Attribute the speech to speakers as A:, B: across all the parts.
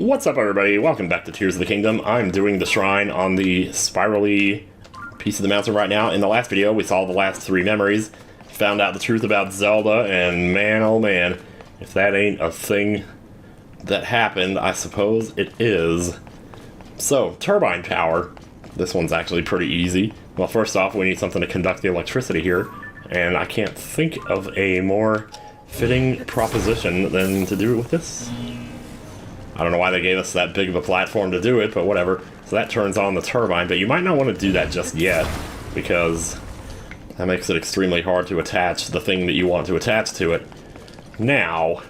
A: What's up, everybody? Welcome back to Tears of the Kingdom. I'm doing the shrine on the spirally piece of the mountain right now. In the last video, we saw the last 3 memories, found out the truth about Zelda, and man, oh man, if that ain't a thing that happened, I suppose it is. So, turbine power. This one's actually pretty easy. Well, first off, we need something to conduct the electricity here, and I can't think of a more fitting proposition than to do it with this. I don't know why they gave us that big of a platform to do it, but whatever. So that turns on the turbine, but you might not want to do that just yet, because that makes it extremely hard to attach the thing that you want to attach to it. Now,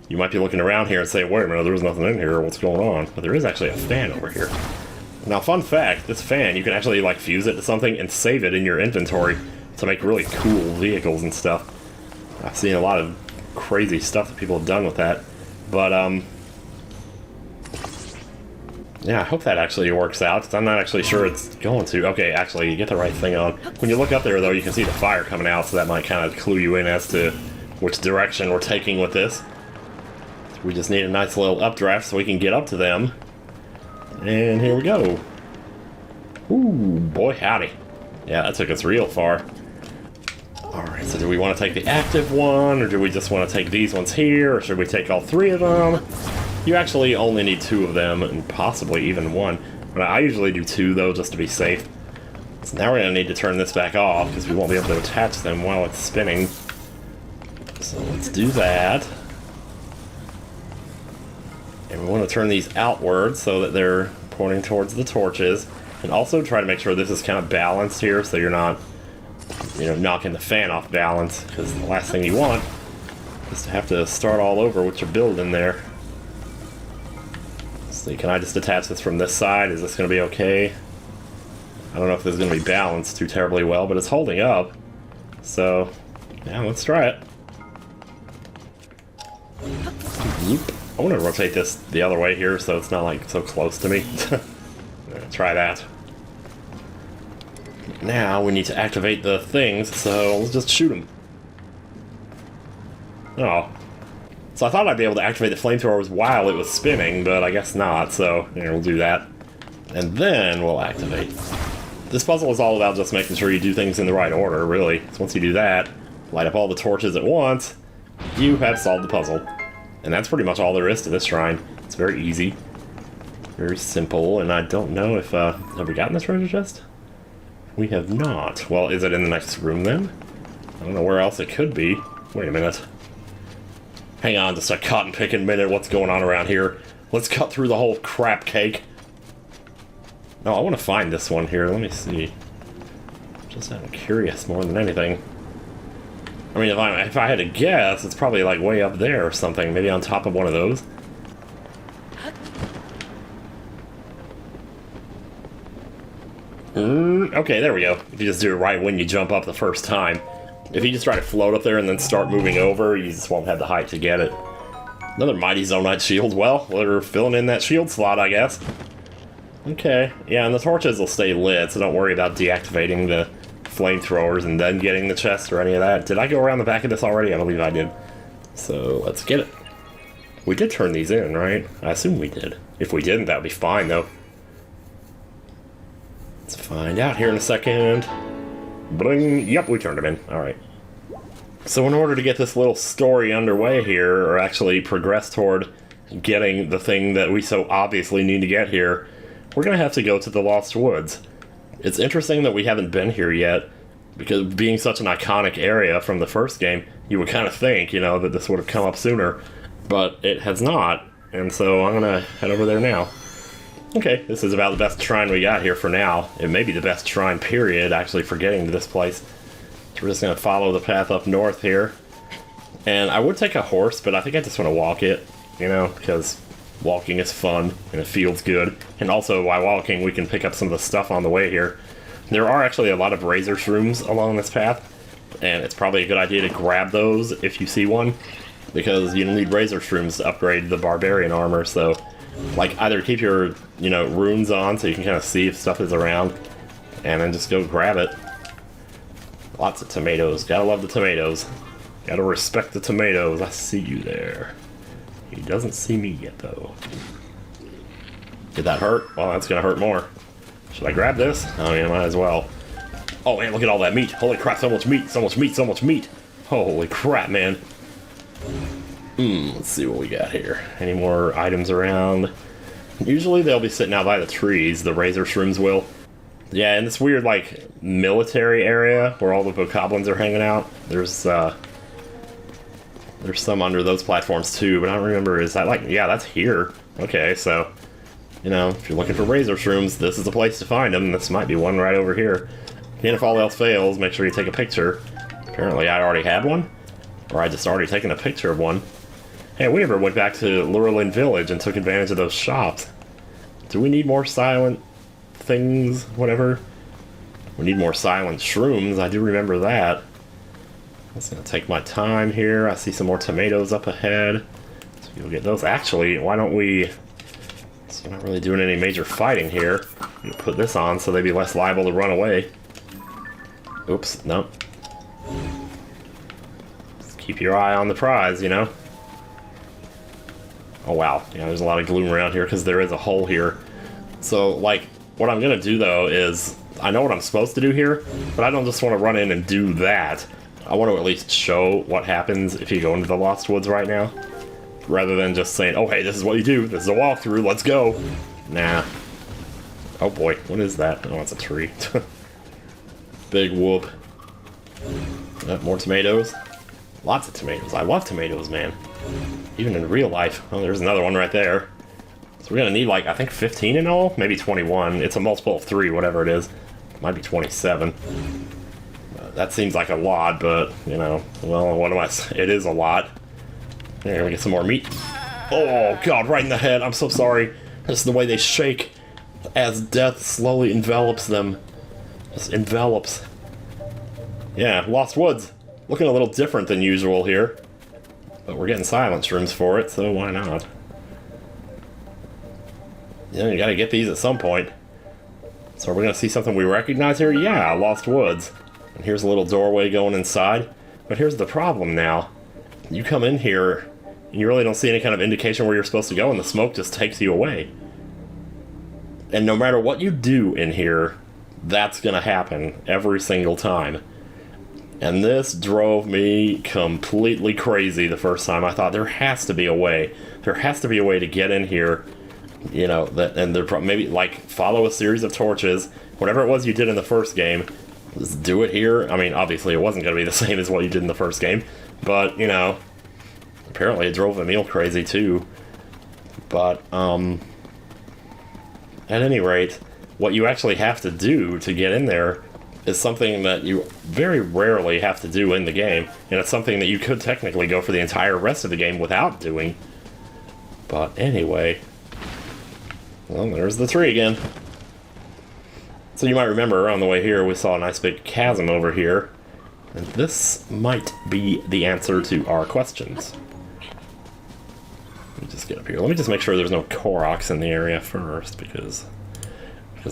A: you might be looking around here and saying, wait a minute, there's nothing in here, what's going on? But there is actually a fan over here. Now, fun fact, this fan, you can actually like fuse it to something and save it in your inventory to make really cool vehicles and stuff. I've seen a lot of crazy stuff that people have done with that. But, yeah, I hope that actually works out, because I'm not actually sure it's going to. Okay, actually, you get the right thing on. When you look up there, though, you can see the fire coming out, so that might kind of clue you in as to which direction we're taking with this. We just need a nice little updraft so we can get up to them. And here we go. Ooh, boy howdy. Yeah, that took us real far. Alright, so do we want to take the active one, or do we just want to take these ones here, or should we take all 3 of them? You actually only need 2 of them, and possibly even 1. But I usually do 2, though, just to be safe. So now we're going to need to turn this back off, because we won't be able to attach them while it's spinning. So let's do that. And we want to turn these outward so that they're pointing towards the torches. And also try to make sure this is kind of balanced here, so you're not, you know, knocking the fan off balance, because the last thing you want is to have to start all over what you're building there. So can I just attach this from this side? Is this going to be okay? I don't know if this is going to be balanced too terribly well, but it's holding up. So, yeah, let's try it. I want to rotate this the other way here so it's not like so close to me. Try that. Now we need to activate the things, so let's just shoot them. Oh. So I thought I'd be able to activate the flamethrowers while it was spinning, but I guess not, so here, we'll do that. And then we'll activate. This puzzle is all about just making sure you do things in the right order, really. So once you do that, light up all the torches at once, you have solved the puzzle. And that's pretty much all there is to this shrine. It's very easy. Very simple, and I don't know if, have we gotten this treasure chest? We have not. Well, is it in the next room then? I don't know where else it could be. Wait a minute. Hang on just a cotton picking minute. What's going on around here? Let's cut through the whole crap cake. No, I want to find this one here. Let me see. Just I'm curious more than anything. I mean, if I had to guess, it's probably like way up there or something. Maybe on top of one of those. Okay, there we go. If you just do it right when you jump up the first time. If you just try to float up there and then start moving over, you just won't have the height to get it. Another Mighty Zonite shield. Well, they're filling in that shield slot, I guess. Okay. Yeah, and the torches will stay lit, so don't worry about deactivating the flamethrowers and then getting the chest or any of that. Did I go around the back of this already? I believe I did. So, let's get it. We did turn these in, right? I assume we did. If we didn't, that would be fine, though. Let's find out here in a second. Bling! Yep, we turned them in. Alright. So in order to get this little story underway here, or actually progress toward getting the thing that we so obviously need to get here, we're going to have to go to the Lost Woods. It's interesting that we haven't been here yet, because being such an iconic area from the first game, you would kind of think, you know, that this would have come up sooner, but it has not, and so I'm going to head over there now. Okay, this is about the best shrine we got here for now. It may be the best shrine, period, actually, for getting to this place. So we're just going to follow the path up north here. And I would take a horse, but I think I just want to walk it, you know, because walking is fun, and it feels good. And also, while walking, we can pick up some of the stuff on the way here. There are actually a lot of razor shrooms along this path, and it's probably a good idea to grab those if you see one, because you'll need razor shrooms to upgrade the barbarian armor, so like either keep your, you know, runes on so you can kind of see if stuff is around, and then just go grab it. Lots of tomatoes. Gotta love the tomatoes. Gotta respect the tomatoes. I see you there. He doesn't see me yet, though. Did that hurt? Well, that's gonna hurt more. Should I grab this? Oh, yeah, might as well. Oh, man, look at all that meat. Holy crap, so much meat, so much meat, so much meat. Holy crap, man. Let's see what we got here. Any more items around? Usually they'll be sitting out by the trees, the razor shrooms will. Yeah, in this weird, like, military area where all the bokoblins are hanging out, there's some under those platforms too, but I don't remember, is that like, yeah, that's here. Okay, so, you know, if you're looking for razor shrooms, this is the place to find them. This might be one right over here. And if all else fails, make sure you take a picture. Apparently I already had one, or I just already taken a picture of one. Hey, we never went back to Lurelin Village and took advantage of those shops. Do we need more silent things? Whatever. We need more silent shrooms, I do remember that. I'm just gonna take my time here. I see some more tomatoes up ahead. So you'll get those. Actually, why don't we... So we're not really doing any major fighting here. We'll put this on so they'd be less liable to run away. Oops, no. Just keep your eye on the prize, you know? Oh wow, yeah, there's a lot of gloom around here because there is a hole here. So, like, what I'm gonna do though is, I know what I'm supposed to do here, but I don't just want to run in and do that. I want to at least show what happens if you go into the Lost Woods right now, rather than just saying, oh hey, this is what you do, this is a walkthrough, let's go. Nah. Oh boy, what is that? Oh, it's a tree. Big whoop. More tomatoes. Lots of tomatoes. I love tomatoes, man. Even in real life. Oh, there's another one right there. So we're gonna need, like, I think 15 in all? Maybe 21. It's a multiple of 3, whatever it is. Might be 27. That seems like a lot, but, you know, well, what am I... It is a lot. Here, we get some more meat. Oh, God, right in the head. I'm so sorry. That's the way they shake as death slowly envelops them. Just envelops. Yeah, Lost Woods. Looking a little different than usual here. But we're getting silent shrooms for it, so why not? Yeah, you gotta get these at some point. So are we gonna see something we recognize here? Yeah, Lost Woods. And here's a little doorway going inside. But here's the problem now. You come in here, and you really don't see any kind of indication where you're supposed to go, and the smoke just takes you away. And no matter what you do in here, that's gonna happen every single time. And this drove me completely crazy the first time. I thought there has to be a way. There has to be a way to get in here, you know, that, and there maybe like follow a series of torches, whatever it was you did in the first game, just do it here. I mean, obviously it wasn't going to be the same as what you did in the first game, but, you know, apparently it drove Emil crazy too. But, at any rate, what you actually have to do to get in there is something that you very rarely have to do in the game, and it's something that you could technically go for the entire rest of the game without doing. But anyway, well, there's the tree again. So you might remember on the way here we saw a nice big chasm over here, and this might be the answer to our questions. Let me just get up here. Let me just make sure there's no koroks in the area first, because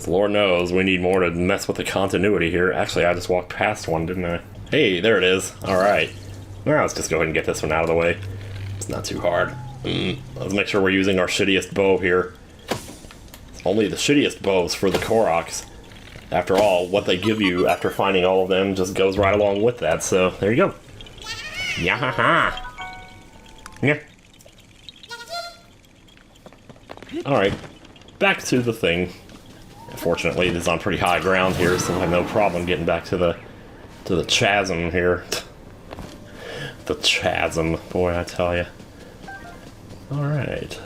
A: Lord knows we need more to mess with the continuity here. Actually, I just walked past one, didn't I? Hey, there it is. Alright. Now let's just go ahead and get this one out of the way. It's not too hard. Let's make sure we're using our shittiest bow here. It's only the shittiest bows for the koroks. After all, what they give you after finding all of them just goes right along with that, so there you go. Yahaha! Yeah. Alright. Back to the thing. Fortunately, this is on pretty high ground here, so I have no problem getting back to the chasm here. The chasm, boy, I tell you. All right,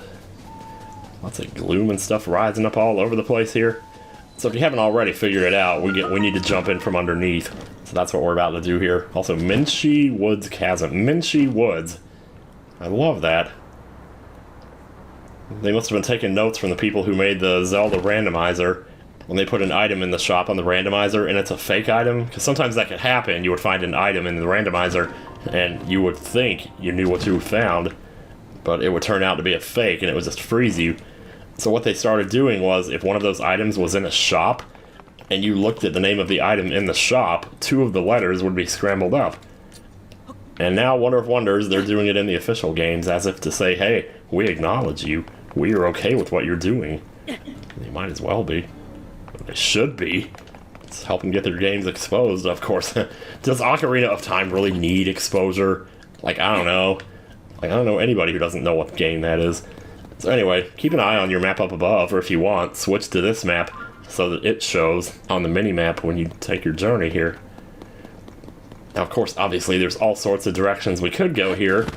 A: lots of gloom and stuff rising up all over the place here. So if you haven't already figured it out, we need to jump in from underneath. So that's what we're about to do here. Also, Minchie Woods Chasm. Minchie Woods. I love that. They must have been taking notes from the people who made the Zelda randomizer when they put an item in the shop on the randomizer and it's a fake item. Because sometimes that could happen. You would find an item in the randomizer and you would think you knew what you found, but it would turn out to be a fake and it would just freeze you. So what they started doing was, if one of those items was in a shop and you looked at the name of the item in the shop, 2 of the letters would be scrambled up. And now, wonder of wonders, they're doing it in the official games as if to say, hey, We acknowledge you. We are okay with what you're doing. They might as well be. They should be. It's helping get their games exposed, of course. Does Ocarina of Time really need exposure? Like, I don't know. Like, I don't know anybody who doesn't know what game that is. So anyway, keep an eye on your map up above, or if you want, switch to this map so that it shows on the mini-map when you take your journey here. Now, of course, obviously, there's all sorts of directions we could go here,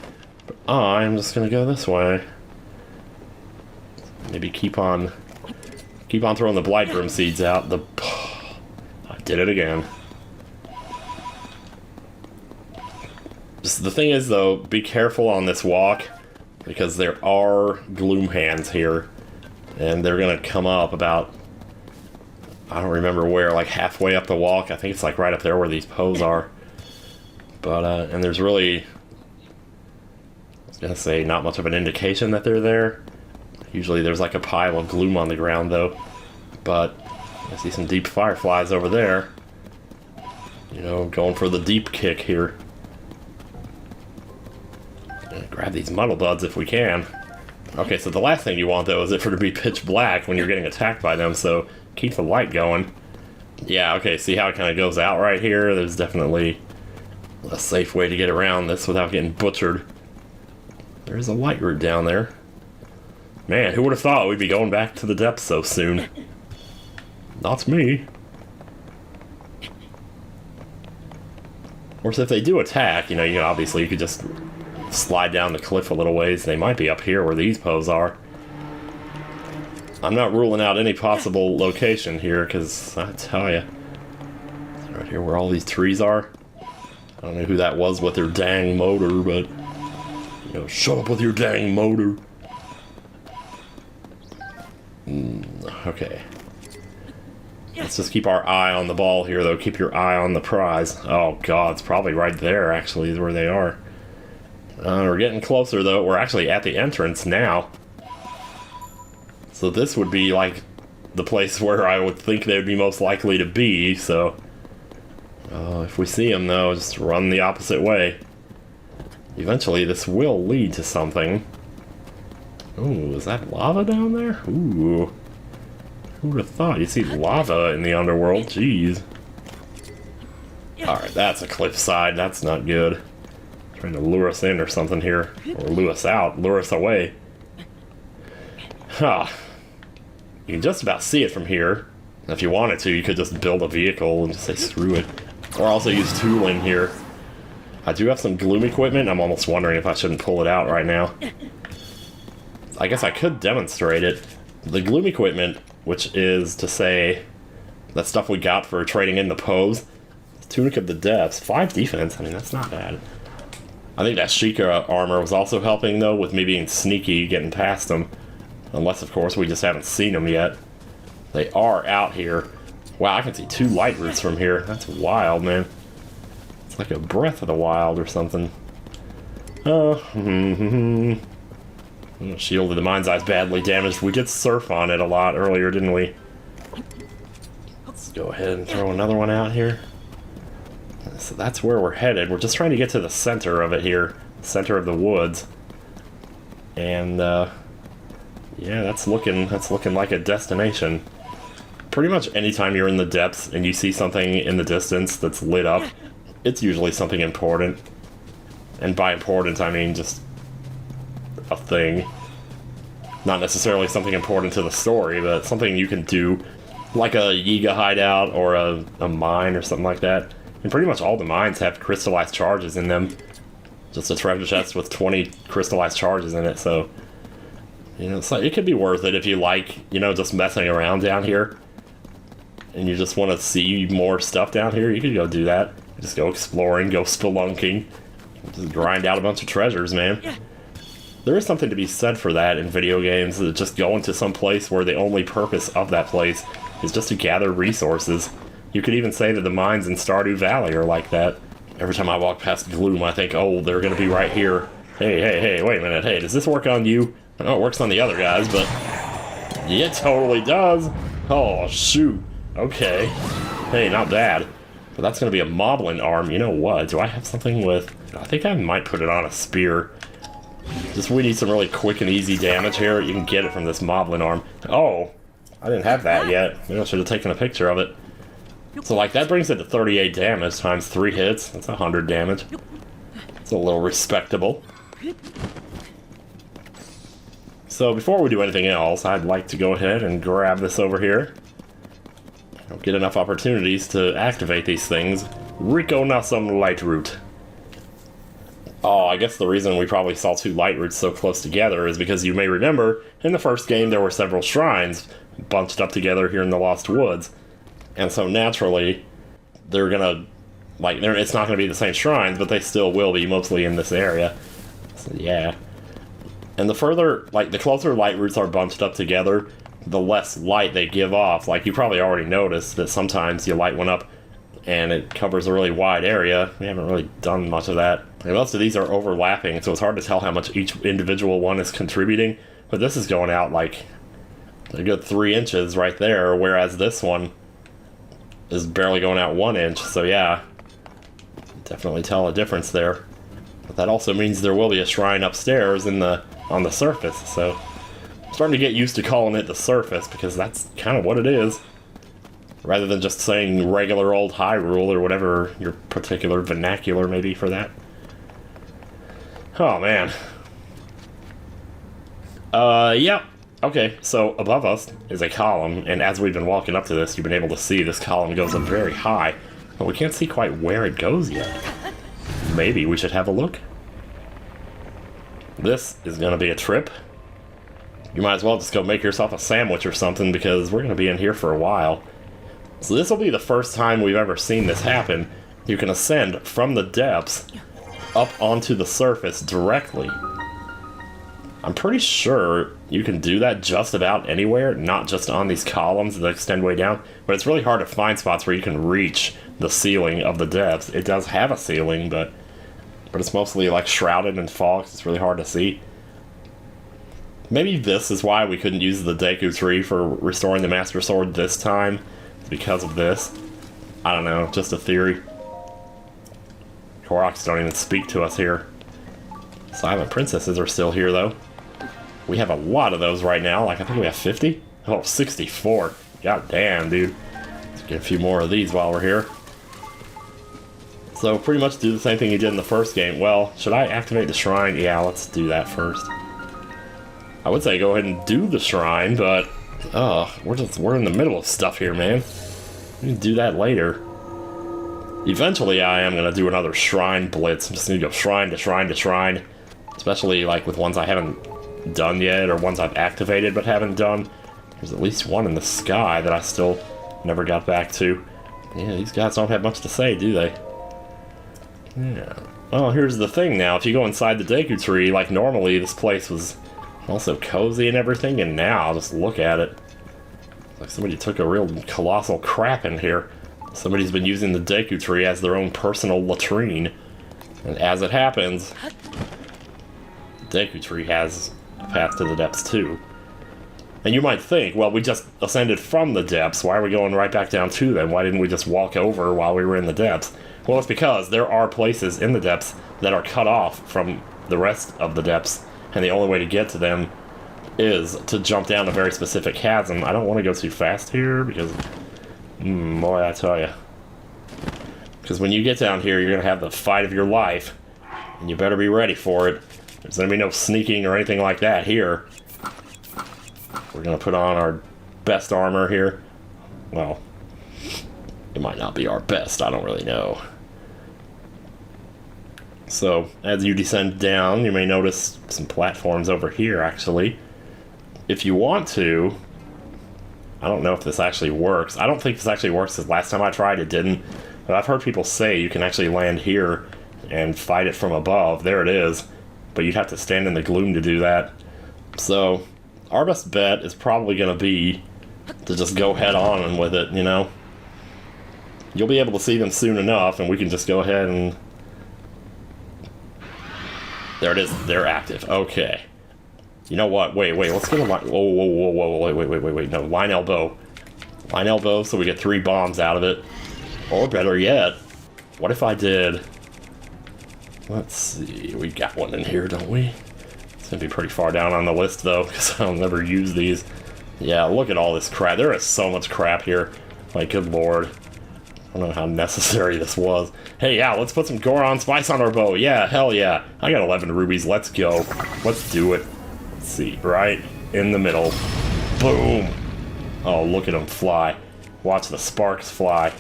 A: but I'm just gonna go this way. Maybe keep on throwing the Blightbroom seeds out. I did it again. Just the thing is, though, be careful on this walk, because there are gloom hands here, and they're gonna come up about, I don't remember where, like halfway up the walk. I think it's like right up there where these Poes are. But, and there's really, I was gonna say, not much of an indication that they're there. Usually there's like a pile of gloom on the ground, though. But I see some deep fireflies over there. You know, going for the deep kick here. Grab these muddle buds if we can. Okay, so the last thing you want, though, is it for it to be pitch black when you're getting attacked by them, so keep the light going. Yeah, okay, see how it kind of goes out right here? There's definitely a safe way to get around this without getting butchered. There's a light route down there. Man, who would have thought we'd be going back to the depths so soon? Not me. Of course, if they do attack, you know, obviously you could just slide down the cliff a little ways. They might be up here where these Poes are. I'm not ruling out any possible location here, because I tell you, it's right here where all these trees are. I don't know who that was with their dang motor, but, you know, shut up with your dang motor. Okay. Let's just keep our eye on the ball here, though. Keep your eye on the prize. Oh, God, it's probably right there, actually, is where they are. We're getting closer, though. We're actually at the entrance now. So this would be, like, the place where I would think they would be most likely to be, so... if we see them, though, just run the opposite way. Eventually, this will lead to something. Ooh, is that lava down there? Ooh. Who would have thought? You see lava in the underworld, jeez. Alright, that's a cliffside, that's not good. Trying to lure us in or something here. Or lure us out, lure us away. Huh. You can just about see it from here. If you wanted to, you could just build a vehicle and just say screw it. Or also use tooling here. I do have some gloom equipment. I'm almost wondering if I shouldn't pull it out right now. I guess I could demonstrate it. The gloom equipment, which is to say that stuff we got for trading in the Poes. Tunic of the Depths, 5 defense. I mean, that's not bad. I think that Sheikah armor was also helping, though, with me being sneaky, getting past them. Unless, of course, we just haven't seen them yet. They are out here. Wow, I can see 2 light routes from here. That's wild, man. It's like a Breath of the Wild or something. Shield of the Mind's Eye's badly damaged. We did surf on it a lot earlier, didn't we? Let's go ahead and throw another one out here. So that's where we're headed. We're just trying to get to the center of it here. Center of the woods. And, yeah, that's looking like a destination. Pretty much anytime you're in the depths and you see something in the distance that's lit up, it's usually something important. And by important, I mean just a thing. Not necessarily something important to the story, but something you can do, like a Yiga hideout or a mine or something like that. And pretty much all the mines have crystallized charges in them. Just a treasure chest with 20 crystallized charges in it, so... You know, so it could be worth it if you like, you know, just messing around down here. And you just want to see more stuff down here, you could go do that. Just go exploring, go spelunking. Just grind out a bunch of treasures, man. There is something to be said for that in video games, that just going to some place where the only purpose of that place is just to gather resources. You could even say that the mines in Stardew Valley are like that. Every time I walk past Gloom, I think, oh, they're gonna be right here. Hey, wait a minute. Hey, does this work on you? I know it works on the other guys, but... yeah, it totally does! Oh, shoot. Okay. Hey, not bad. But that's gonna be a Moblin arm. You know what? Do I have something with... I think I might put it on a spear. Just we need some really quick and easy damage here. You can get it from this Moblin arm. Oh, I didn't have that yet. Maybe I should have taken a picture of it. So like that brings it to 38 damage times 3 hits. That's 100 damage. It's a little respectable. So before we do anything else, I'd like to go ahead and grab this over here. I don't get enough opportunities to activate these things. Rico Nasum Light Root. Oh, I guess the reason we probably saw 2 light roots so close together is because you may remember, in the first game there were several shrines bunched up together here in the Lost Woods. And so naturally, they're gonna, like, it's not gonna be the same shrines, but they still will be, mostly in this area. So yeah. And the further, like, the closer light roots are bunched up together, the less light they give off. Like, you probably already noticed that sometimes you light one up and it covers a really wide area. We haven't really done much of that. And most of these are overlapping, so it's hard to tell how much each individual one is contributing. But this is going out, like, a good 3 inches right there, whereas this one is barely going out 1 inch. So yeah, definitely tell a difference there. But that also means there will be a shrine upstairs on the surface, so I'm starting to get used to calling it the surface, because that's kind of what it is. Rather than just saying regular old Hyrule, or whatever your particular vernacular may be for that. Oh, man. Yep. Okay, so above us is a column, and as we've been walking up to this, you've been able to see this column goes up very high, but we can't see quite where it goes yet. Maybe we should have a look. This is going to be a trip. You might as well just go make yourself a sandwich or something, because we're going to be in here for a while. So this will be the first time we've ever seen this happen. You can ascend from the depths up onto the surface directly. I'm pretty sure you can do that just about anywhere, not just on these columns that extend way down, but it's really hard to find spots where you can reach the ceiling of the depths. It does have a ceiling, but it's mostly like shrouded in fog. It's really hard to see. Maybe this is why we couldn't use the Deku Tree for restoring the Master Sword this time. It's because of this. I don't know, just a theory. Koroks don't even speak to us here. Silent Princesses are still here, though. We have a lot of those right now. Like, I think we have 50? Oh, 64. God damn, dude. Let's get a few more of these while we're here. So, pretty much do the same thing you did in the first game. Well, should I activate the shrine? Yeah, let's do that first. I would say go ahead and do the shrine, but... we're in the middle of stuff here, man. We can do that later. Eventually, I am going to do another shrine blitz. I'm just going to go shrine to shrine to shrine. Especially, like, with ones I haven't done yet, or ones I've activated but haven't done. There's at least one in the sky that I still never got back to. Yeah, these guys don't have much to say, do they? Yeah. Well, here's the thing now. If you go inside the Deku Tree, like, normally this place was also cozy and everything, and now, just look at it. It's like somebody took a real colossal crap in here. Somebody's been using the Deku Tree as their own personal latrine. And as it happens, the Deku Tree has a path to the depths too. And you might think, well, we just ascended from the depths. Why are we going right back down to them? Why didn't we just walk over while we were in the depths? Well, it's because there are places in the depths that are cut off from the rest of the depths. And the only way to get to them is to jump down a very specific chasm. I don't want to go too fast here because... boy, I tell ya. Because when you get down here, you're going to have the fight of your life. And you better be ready for it. There's going to be no sneaking or anything like that here. We're going to put on our best armor here. Well, it might not be our best. I don't really know. So, as you descend down, you may notice some platforms over here, actually. If you want to... I don't know if this actually works. I don't think this actually works, because last time I tried it didn't. But I've heard people say you can actually land here and fight it from above. There it is. But you'd have to stand in the gloom to do that. So, our best bet is probably going to be to just go head on with it, you know? You'll be able to see them soon enough, and we can just go ahead and... There it is. They're active. Okay. You know what? Wait, let's get a line. Whoa, wait. No, line elbow. Line elbow, so we get 3 bombs out of it. Or better yet, what if I did... Let's see, we got one in here, don't we? gonna be pretty far down on the list though, because I'll never use these. Yeah, look at all this crap. There is so much crap here. Like, good lord. I don't know how necessary this was. Hey, yeah, let's put some Goron spice on our bow. Yeah, hell yeah. I got 11 rubies. Let's go. Let's do it. Let's see. Right in the middle. Boom. Oh, look at them fly. Watch the sparks fly.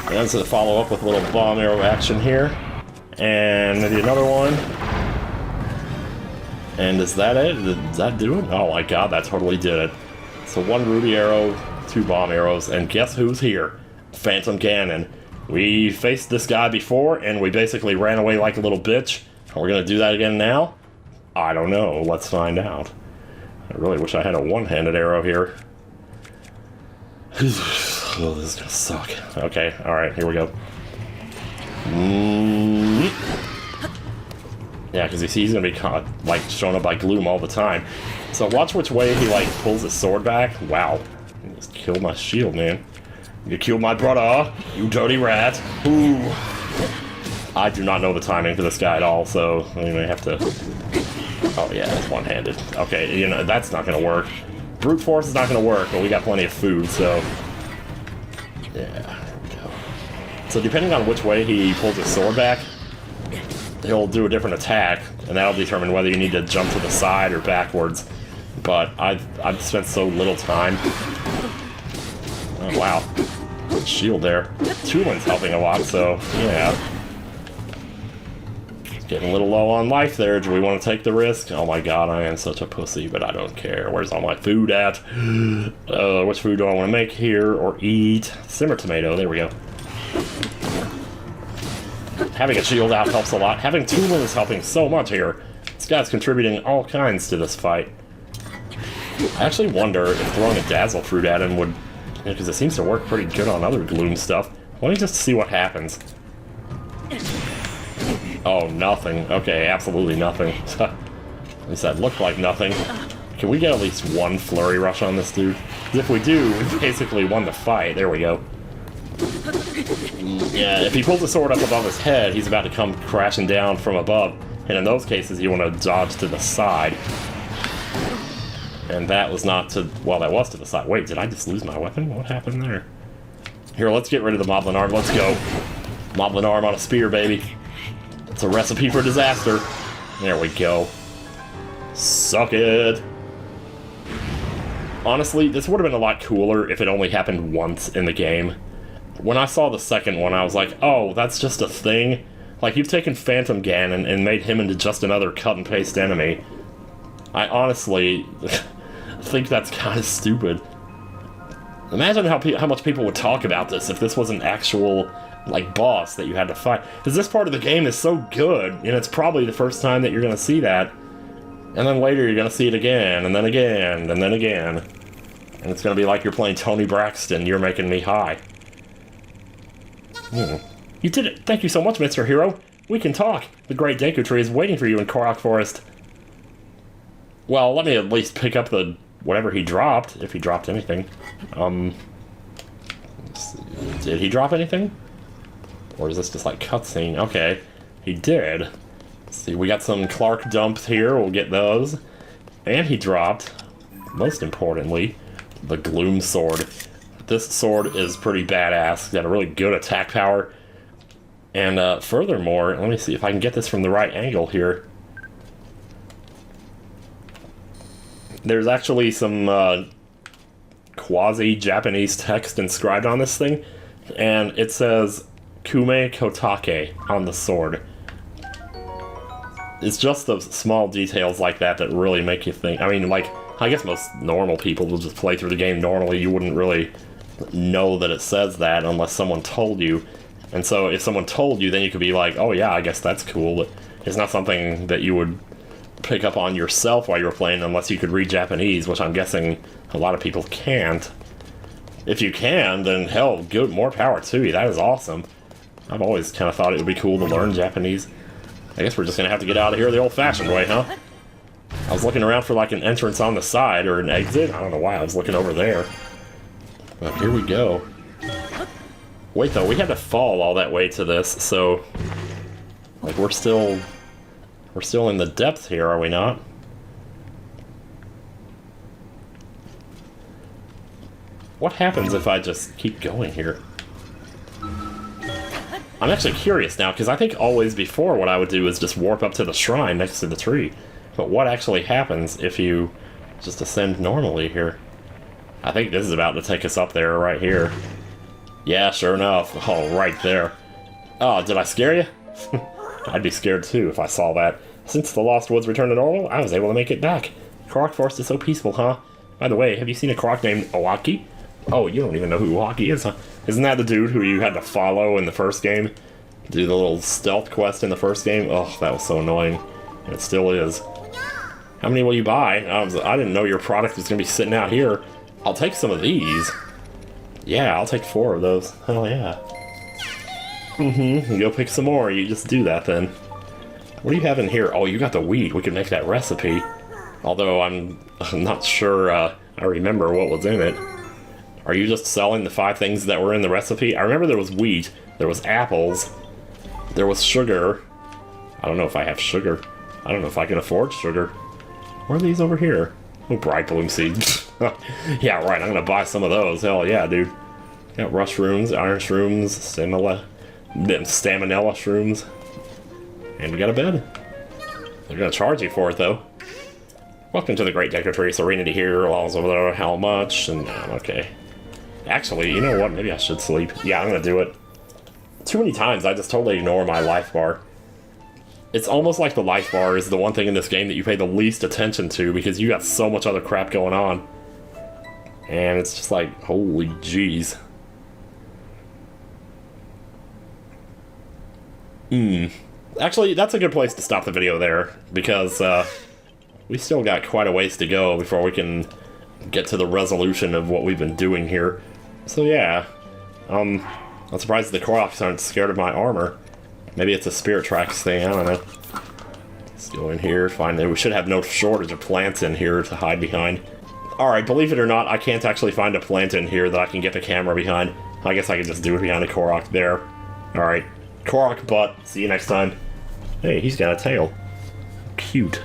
A: And let's follow up with a little bomb arrow action here. And maybe another one. And is that it? Does that do it? Oh my god, that totally did it. So 1 ruby arrow, 2 bomb arrows, and guess who's here? Phantom Ganon. We faced this guy before, and we basically ran away like a little bitch. Are we gonna do that again now? I don't know. Let's find out. I really wish I had a one-handed arrow here. Oh, this is gonna suck. Okay, alright, here we go. Yeah, because you see he's gonna be caught, like, shown up by gloom all the time. So watch which way he, like, pulls his sword back. Wow. He just killed my shield, man. You killed my brother, you dirty rat. Ooh. I do not know the timing for this guy at all, so I may have to... Oh yeah, it's one-handed. Okay, you know, that's not gonna work. Brute force is not gonna work, but we got plenty of food, so... Yeah, there we go. So depending on which way he pulls his sword back, he'll do a different attack, and that'll determine whether you need to jump to the side or backwards. But I've spent so little time. Oh wow. Shield there. Tulin's helping a lot, so yeah. Getting a little low on life there. Do we want to take the risk? Oh my god, I am such a pussy, but I don't care. Where's all my food at? Which food do I want to make here or eat? Simmer tomato, there we go. Having a shield out helps a lot. Having Tulin is helping so much here. This guy's contributing all kinds to this fight. I actually wonder if throwing a dazzle fruit at him would... Because it seems to work pretty good on other gloom stuff. Let me just see what happens. Oh, nothing. Okay, absolutely nothing. At least that looked like nothing. Can we get at least one flurry rush on this dude? Because if we do, we basically won the fight. There we go. Yeah, if he pulls the sword up above his head, he's about to come crashing down from above. And in those cases, you want to dodge to the side. And that was not to... Well, that was to the side. Wait, did I just lose my weapon? What happened there? Here, let's get rid of the Moblin Arm. Let's go. Moblin Arm on a spear, baby. It's a recipe for disaster. There we go. Suck it. Honestly, this would have been a lot cooler if it only happened once in the game. When I saw the second one, I was like, oh, that's just a thing? Like, you've taken Phantom Ganon and made him into just another cut-and-paste enemy. I honestly think that's kind of stupid. Imagine how much people would talk about this if this was an actual, like, boss that you had to fight. Because this part of the game is so good, and it's probably the first time that you're going to see that. And then later you're going to see it again, and then again, and then again. And it's going to be like you're playing Tony Braxton, you're making me high. You did it! Thank you so much, Mr. Hero! We can talk! The great Deku Tree is waiting for you in Korok Forest. Well, let me at least pick up the... whatever he dropped, if he dropped anything. Did he drop anything? Or is this just like cutscene? Okay, he did. Let's see, we got some Clark dumps here, we'll get those. And he dropped, most importantly, the Gloom Sword. This sword is pretty badass. It's got a really good attack power. And furthermore, let me see if I can get this from the right angle here. There's actually some quasi-Japanese text inscribed on this thing, and it says Kume Kotake on the sword. It's just those small details like that that really make you think. I mean, like, I guess most normal people will just play through the game normally. You wouldn't really know that it says that unless someone told you. And so if someone told you, then you could be like, oh yeah, I guess that's cool. But it's not something that you would pick up on yourself while you were playing unless you could read Japanese, which I'm guessing a lot of people can't. If you can, then hell, good, more power to you. That is awesome. I've always kind of thought it would be cool to learn Japanese. I guess we're just gonna have to get out of here the old-fashioned way, huh? I was looking around for like an entrance on the side or an exit. I don't know why I was looking over there. But here we go. Wait though, we had to fall all that way to this, so like we're still We're still in the depths here, are we not? What happens if I just keep going here? I'm actually curious now, because I think always before what I would do is just warp up to the shrine next to the tree. But what actually happens if you just ascend normally here? I think this is about to take us up there right here. Yeah, sure enough. Oh, right there. Oh, did I scare you? I'd be scared too if I saw that. Since the Lost Woods returned to normal, I was able to make it back. Korok Forest is so peaceful, huh? By the way, have you seen a Korok named Owaki? Oh, you don't even know who Owaki is, huh? Isn't that the dude who you had to follow in the first game? Do the little stealth quest in the first game? Oh, that was so annoying. And it still is. How many will you buy? I didn't know your product was going to be sitting out here. I'll take some of these. Yeah, I'll take 4 of those. Hell yeah. Go pick some more. You just do that then. What do you have in here? Oh, you got the wheat. We can make that recipe. Although I'm not sure I remember what was in it. Are you just selling the 5 things that were in the recipe? I remember there was wheat, there was apples, there was sugar. I don't know if I have sugar. I don't know if I can afford sugar. Where are these over here? Oh, bright bloom seeds. Yeah, right, I'm gonna buy some of those. Hell yeah, dude. Got rush shrooms, iron shrooms, staminella shrooms. And we got a bed. They're gonna charge you for it, though. Welcome to the Great Deku Arena to hear laws over there. How much? And okay. Actually, you know what? Maybe I should sleep. Yeah, I'm gonna do it. Too many times I just totally ignore my life bar. It's almost like the life bar is the one thing in this game that you pay the least attention to because you got so much other crap going on. And it's just like, holy jeez. Actually, that's a good place to stop the video there, because we still got quite a ways to go before we can get to the resolution of what we've been doing here. So yeah, I'm surprised the Koroks aren't scared of my armor. Maybe it's a Spirit Tracks thing, I don't know. Let's go in here, find it. We should have no shortage of plants in here to hide behind. Alright, believe it or not, I can't actually find a plant in here that I can get the camera behind. I guess I can just do it behind a Korok there. Alright, Korok butt. See you next time. Hey, he's got a tail. Cute.